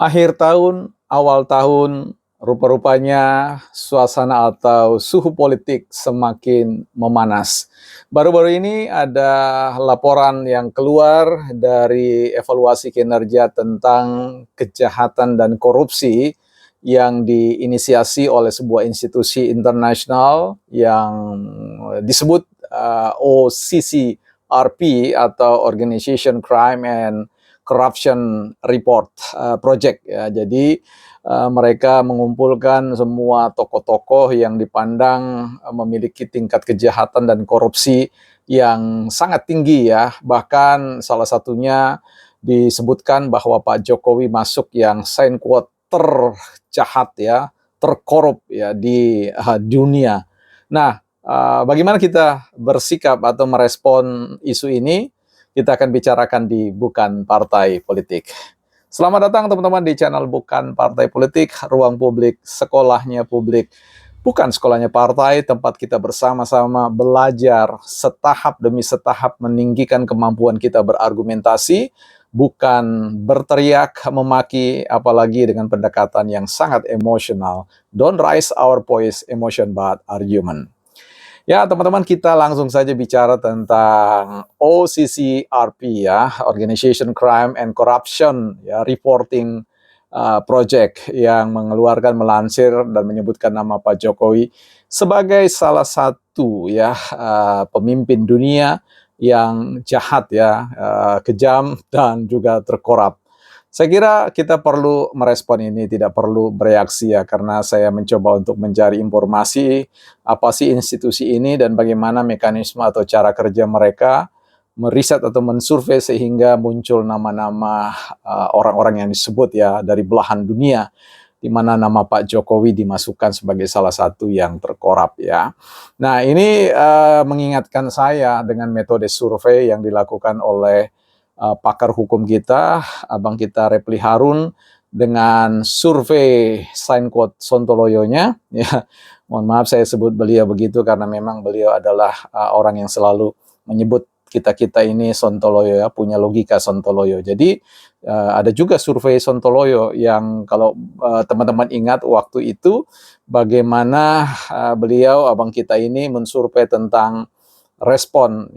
Akhir tahun, awal tahun, rupa-rupanya suasana atau suhu politik semakin memanas. Baru-baru ini ada laporan yang keluar dari evaluasi kinerja tentang kejahatan dan korupsi yang diinisiasi oleh sebuah institusi internasional yang disebut OCCRP atau Organization Crime and Corruption Report Project ya. Jadi mereka mengumpulkan semua tokoh-tokoh yang dipandang memiliki tingkat kejahatan dan korupsi yang sangat tinggi ya. Bahkan salah satunya disebutkan bahwa Pak Jokowi masuk yang sign quote terjahat ya, terkorup ya di dunia. Nah, bagaimana kita bersikap atau merespon isu ini? Kita akan bicarakan di Bukan Partai Politik. Selamat datang teman-teman di channel Bukan Partai Politik, ruang publik, sekolahnya publik, bukan sekolahnya partai, tempat kita bersama-sama belajar setahap demi setahap meninggikan kemampuan kita berargumentasi, bukan berteriak, memaki, apalagi dengan pendekatan yang sangat emosional. Don't raise our voice emotion but argument. Ya, teman-teman, kita langsung saja bicara tentang OCCRP ya, Organization Crime and Corruption ya, Reporting Project yang melansir dan menyebutkan nama Pak Jokowi sebagai salah satu ya pemimpin dunia yang jahat ya, kejam dan juga terkorup. Saya kira kita perlu merespon ini, tidak perlu bereaksi ya, karena saya mencoba untuk mencari informasi apa sih institusi ini dan bagaimana mekanisme atau cara kerja mereka meriset atau mensurvei sehingga muncul nama-nama orang-orang yang disebut ya dari belahan dunia, di mana nama Pak Jokowi dimasukkan sebagai salah satu yang terkorup ya. Nah, ini mengingatkan saya dengan metode survei yang dilakukan oleh pakar hukum kita, abang kita Repli Harun, dengan survei sign quote Sontoloyonya ya. Mohon maaf saya sebut beliau begitu karena memang beliau adalah orang yang selalu menyebut kita-kita ini Sontoloyo ya, punya logika Sontoloyo. Jadi ada juga survei Sontoloyo yang kalau teman-teman ingat waktu itu bagaimana beliau abang kita ini mensurvei tentang respon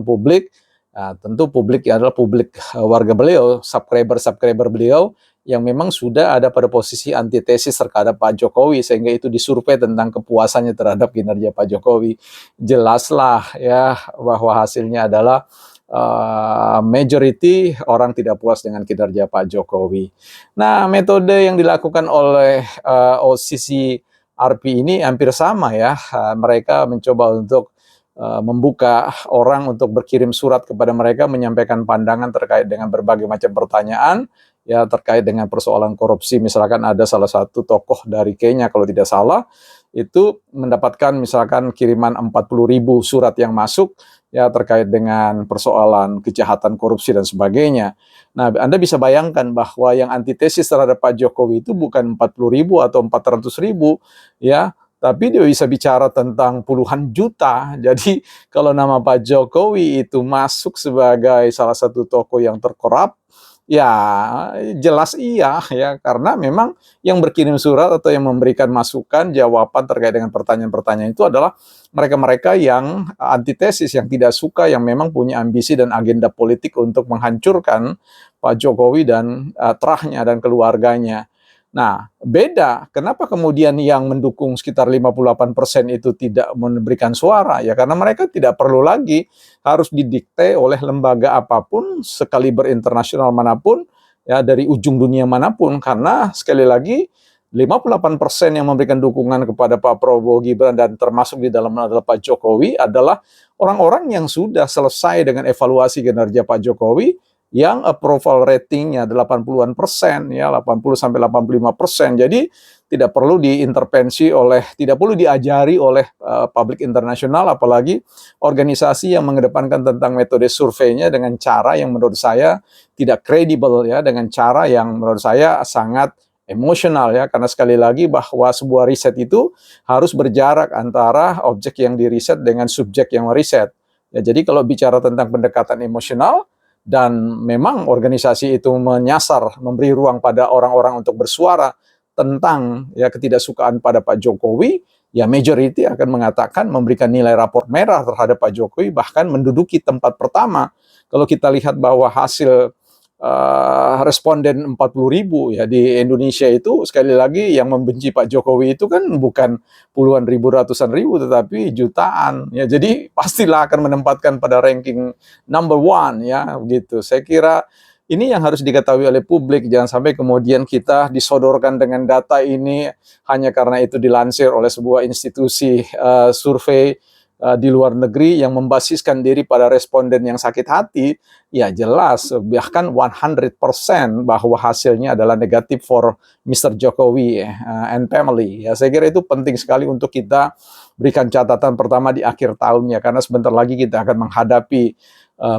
publik. Nah, tentu publik ya adalah publik warga beliau, subscriber beliau yang memang sudah ada pada posisi antitesis terhadap Pak Jokowi, sehingga itu disurvei tentang kepuasannya terhadap kinerja Pak Jokowi. Jelaslah ya bahwa hasilnya adalah majority orang tidak puas dengan kinerja Pak Jokowi. Nah, metode yang dilakukan oleh OCCRP ini hampir sama ya. Mereka mencoba untuk membuka orang untuk berkirim surat kepada mereka menyampaikan pandangan terkait dengan berbagai macam pertanyaan ya terkait dengan persoalan korupsi. Misalkan ada salah satu tokoh dari Kenya kalau tidak salah itu mendapatkan misalkan kiriman 40.000 surat yang masuk ya terkait dengan persoalan kejahatan korupsi dan sebagainya. Nah, Anda bisa bayangkan bahwa yang antitesis terhadap Pak Jokowi itu bukan 40.000 atau 400.000 ya, tapi dia bisa bicara tentang puluhan juta. Jadi kalau nama Pak Jokowi itu masuk sebagai salah satu tokoh yang terkorup, ya jelas iya ya, karena memang yang berkirim surat atau yang memberikan masukan, jawaban terkait dengan pertanyaan-pertanyaan itu adalah mereka-mereka yang antitesis, yang tidak suka, yang memang punya ambisi dan agenda politik untuk menghancurkan Pak Jokowi dan terahnya dan keluarganya. Nah, beda. Kenapa kemudian yang mendukung sekitar 58% itu tidak memberikan suara? Ya karena mereka tidak perlu lagi harus didikte oleh lembaga apapun, sekaliber internasional manapun, ya dari ujung dunia manapun. Karena sekali lagi 58% yang memberikan dukungan kepada Pak Prabowo Gibran dan termasuk di dalam adalah Pak Jokowi adalah orang-orang yang sudah selesai dengan evaluasi kinerja Pak Jokowi yang approval ratingnya 80-an persen ya 80 sampai 85%. Jadi tidak perlu diintervensi oleh, tidak perlu diajari oleh publik internasional, apalagi organisasi yang mengedepankan tentang metode surveinya dengan cara yang menurut saya tidak kredibel ya, dengan cara yang menurut saya sangat emosional ya, karena sekali lagi bahwa sebuah riset itu harus berjarak antara objek yang diriset dengan subjek yang meriset. Ya, jadi kalau bicara tentang pendekatan emosional, dan memang organisasi itu menyasar, memberi ruang pada orang-orang untuk bersuara tentang ya ketidaksukaan pada Pak Jokowi, ya majority akan mengatakan memberikan nilai rapor merah terhadap Pak Jokowi, bahkan menduduki tempat pertama. Kalau kita lihat bahwa hasil responden 40.000 ya di Indonesia itu, sekali lagi yang membenci Pak Jokowi itu kan bukan puluhan ribu, ratusan ribu, tetapi jutaan ya. Jadi pastilah akan menempatkan pada ranking number one ya begitu. Saya kira ini yang harus diketahui oleh publik. Jangan sampai kemudian kita disodorkan dengan data ini hanya karena itu dilansir oleh sebuah institusi survei di luar negeri yang membasiskan diri pada responden yang sakit hati. Ya jelas, bahkan 100% bahwa hasilnya adalah negatif for Mr. Jokowi and family. Ya, saya kira itu penting sekali untuk kita berikan catatan pertama di akhir tahunnya, karena sebentar lagi kita akan menghadapi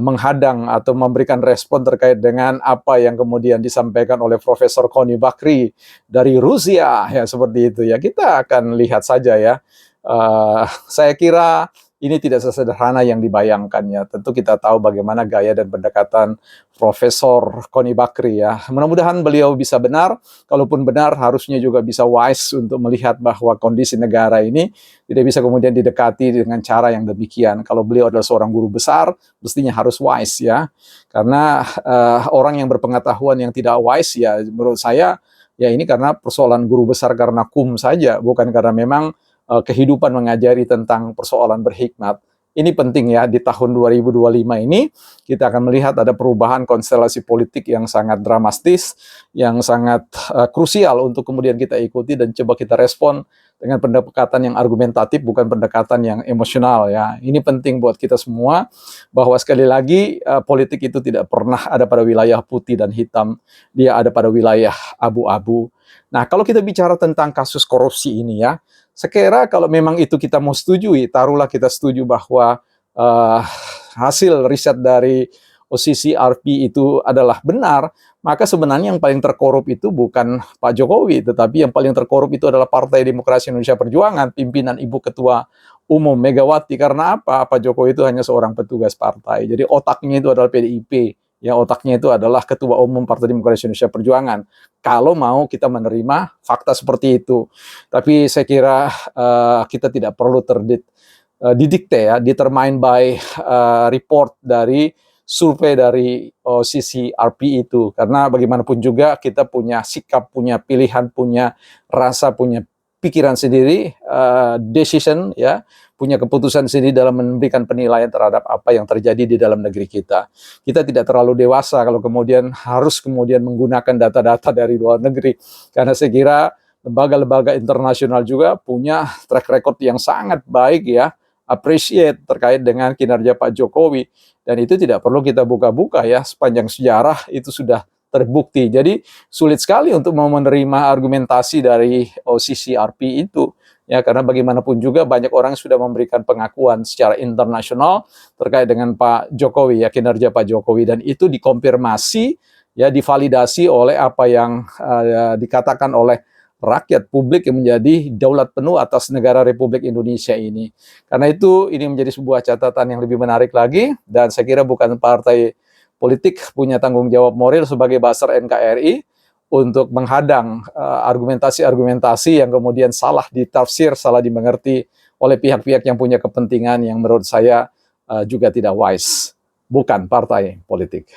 menghadang atau memberikan respon terkait dengan apa yang kemudian disampaikan oleh Profesor Koni Bakri dari Rusia, ya seperti itu ya. Kita akan lihat saja ya. Saya kira ini tidak sesederhana yang dibayangkan ya. Tentu kita tahu bagaimana gaya dan pendekatan Profesor Koni Bakri ya. Mudah-mudahan beliau bisa benar. Kalaupun benar, harusnya juga bisa wise untuk melihat bahwa kondisi negara ini tidak bisa kemudian didekati dengan cara yang demikian. Kalau beliau adalah seorang guru besar, mestinya harus wise ya. Karena orang yang berpengetahuan yang tidak wise ya, menurut saya ya ini karena persoalan guru besar karena saja, bukan karena memang kehidupan mengajari tentang persoalan berhikmat. Ini penting ya, di tahun 2025 ini kita akan melihat ada perubahan konstelasi politik yang sangat dramatis, yang sangat krusial untuk kemudian kita ikuti dan coba kita respon dengan pendekatan yang argumentatif, bukan pendekatan yang emosional ya. Ini penting buat kita semua, bahwa sekali lagi politik itu tidak pernah ada pada wilayah putih dan hitam, dia ada pada wilayah abu-abu. Nah, kalau kita bicara tentang kasus korupsi ini ya, sekira kalau memang itu kita mau setujui, taruhlah kita setuju bahwa hasil riset dari OCCRP itu adalah benar, maka sebenarnya yang paling terkorup itu bukan Pak Jokowi, tetapi yang paling terkorup itu adalah Partai Demokrasi Indonesia Perjuangan, pimpinan Ibu Ketua Umum Megawati. Karena apa? Pak Jokowi itu hanya seorang petugas partai. Jadi otaknya itu adalah PDIP. Ya, otaknya itu adalah Ketua Umum Partai Demokrasi Indonesia Perjuangan. Kalau mau kita menerima fakta seperti itu. Tapi saya kira kita tidak perlu didikte ya, determined by report dari survei dari OCCRP itu. Karena bagaimanapun juga kita punya sikap, punya pilihan, punya rasa, punya pikiran sendiri, decision ya, punya keputusan sendiri dalam memberikan penilaian terhadap apa yang terjadi di dalam negeri kita. Kita tidak terlalu dewasa kalau kemudian harus menggunakan data-data dari luar negeri, karena saya kira lembaga-lembaga internasional juga punya track record yang sangat baik ya, appreciate terkait dengan kinerja Pak Jokowi, dan itu tidak perlu kita buka-buka ya, sepanjang sejarah itu sudah terbukti. Jadi sulit sekali untuk mau menerima argumentasi dari OCCRP itu. Ya, karena bagaimanapun juga banyak orang sudah memberikan pengakuan secara internasional terkait dengan Pak Jokowi ya, kinerja Pak Jokowi, dan itu dikonfirmasi ya, divalidasi oleh apa yang dikatakan oleh rakyat publik yang menjadi daulat penuh atas negara Republik Indonesia ini. Karena itu ini menjadi sebuah catatan yang lebih menarik lagi, dan saya kira bukan partai politik punya tanggung jawab moral sebagai buzzer NKRI untuk menghadang argumentasi-argumentasi yang kemudian salah ditafsir, salah dimengerti oleh pihak-pihak yang punya kepentingan yang menurut saya juga tidak wise. Bukan partai politik.